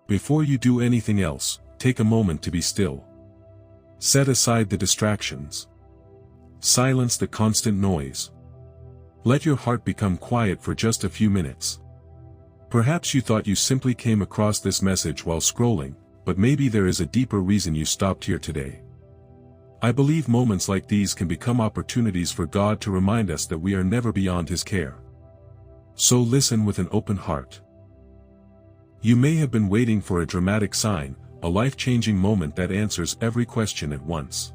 Before you do anything else, take a moment to be still. Set aside the distractions. Silence the constant noise. Let your heart become quiet for just a few minutes. Perhaps you thought you simply came across this message while scrolling, but maybe there is a deeper reason you stopped here today. I believe moments like these can become opportunities for God to remind us that we are never beyond His care. So listen with an open heart. You may have been waiting for a dramatic sign, a life-changing moment that answers every question at once.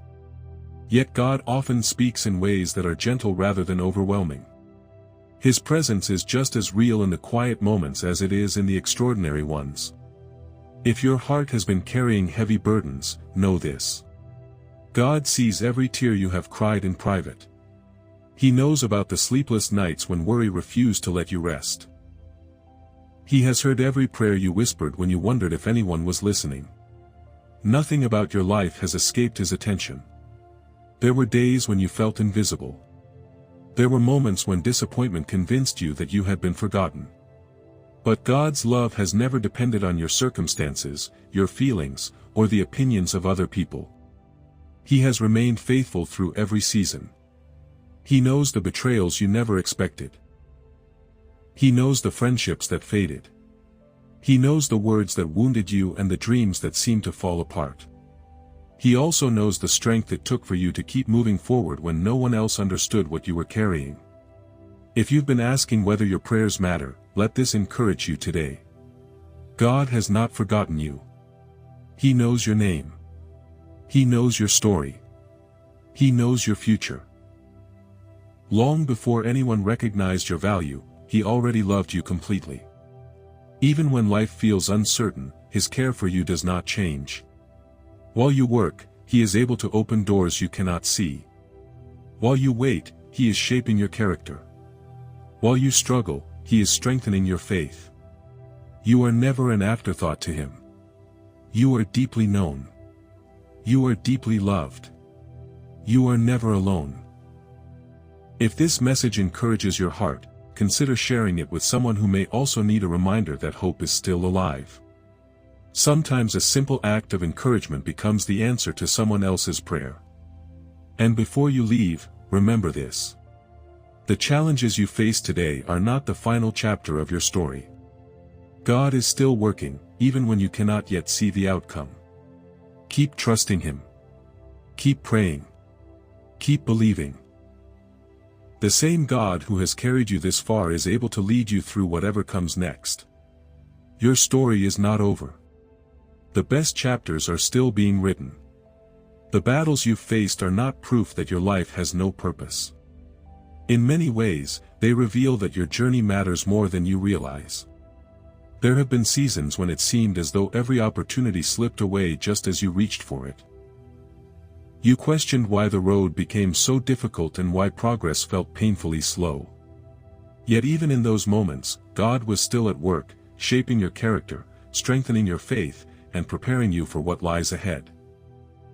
Yet God often speaks in ways that are gentle rather than overwhelming. His presence is just as real in the quiet moments as it is in the extraordinary ones. If your heart has been carrying heavy burdens, know this. God sees every tear you have cried in private. He knows about the sleepless nights when worry refused to let you rest. He has heard every prayer you whispered when you wondered if anyone was listening. Nothing about your life has escaped His attention. There were days when you felt invisible. There were moments when disappointment convinced you that you had been forgotten. But God's love has never depended on your circumstances, your feelings, or the opinions of other people. He has remained faithful through every season. He knows the betrayals you never expected. He knows the friendships that faded. He knows the words that wounded you and the dreams that seemed to fall apart. He also knows the strength it took for you to keep moving forward when no one else understood what you were carrying. If you've been asking whether your prayers matter, let this encourage you today. God has not forgotten you. He knows your name. He knows your story. He knows your future. Long before anyone recognized your value, He already loved you completely. Even when life feels uncertain, His care for you does not change. While you work, He is able to open doors you cannot see. While you wait, He is shaping your character. While you struggle, He is strengthening your faith. You are never an afterthought to Him. You are deeply known. You are deeply loved. You are never alone. If this message encourages your heart, consider sharing it with someone who may also need a reminder that hope is still alive. Sometimes a simple act of encouragement becomes the answer to someone else's prayer. And before you leave, remember this. The challenges you face today are not the final chapter of your story. God is still working, even when you cannot yet see the outcome. Keep trusting Him. Keep praying. Keep believing. The same God who has carried you this far is able to lead you through whatever comes next. Your story is not over. The best chapters are still being written. The battles you've faced are not proof that your life has no purpose. In many ways, they reveal that your journey matters more than you realize. There have been seasons when it seemed as though every opportunity slipped away just as you reached for it. You questioned why the road became so difficult and why progress felt painfully slow. Yet even in those moments, God was still at work, shaping your character, strengthening your faith, and preparing you for what lies ahead.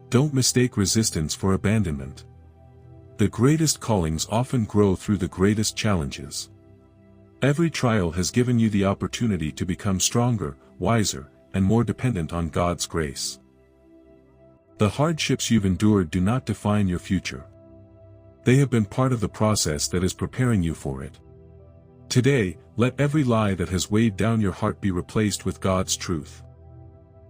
Don't mistake resistance for abandonment. The greatest callings often grow through the greatest challenges. Every trial has given you the opportunity to become stronger, wiser, and more dependent on God's grace. The hardships you've endured do not define your future. They have been part of the process that is preparing you for it. Today, let every lie that has weighed down your heart be replaced with God's truth.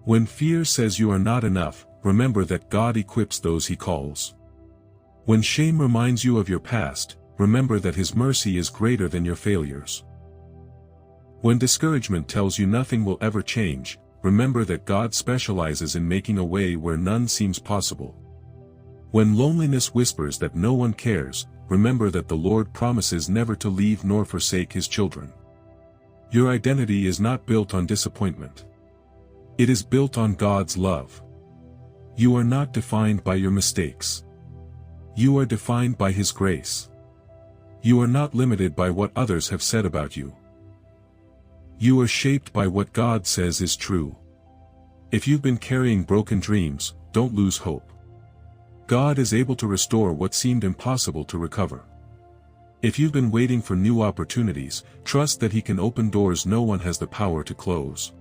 When fear says you are not enough, remember that God equips those He calls. When shame reminds you of your past, remember that His mercy is greater than your failures. When discouragement tells you nothing will ever change, remember that God specializes in making a way where none seems possible. When loneliness whispers that no one cares, remember that the Lord promises never to leave nor forsake His children. Your identity is not built on disappointment. It is built on God's love. You are not defined by your mistakes. You are defined by His grace. You are not limited by what others have said about you. You are shaped by what God says is true. If you've been carrying broken dreams, don't lose hope. God is able to restore what seemed impossible to recover. If you've been waiting for new opportunities, trust that He can open doors no one has the power to close.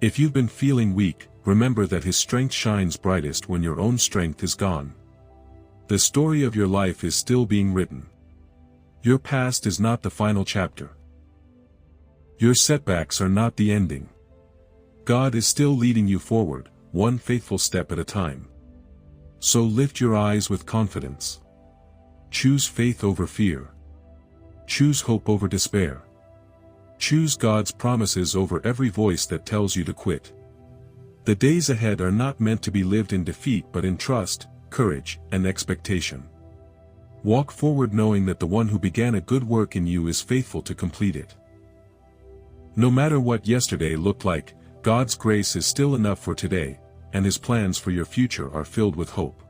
If you've been feeling weak, remember that His strength shines brightest when your own strength is gone. The story of your life is still being written. Your past is not the final chapter. Your setbacks are not the ending. God is still leading you forward, one faithful step at a time. So lift your eyes with confidence. Choose faith over fear. Choose hope over despair. Choose God's promises over every voice that tells you to quit. The days ahead are not meant to be lived in defeat but in trust, courage, and expectation. Walk forward knowing that the one who began a good work in you is faithful to complete it. No matter what yesterday looked like, God's grace is still enough for today, and His plans for your future are filled with hope.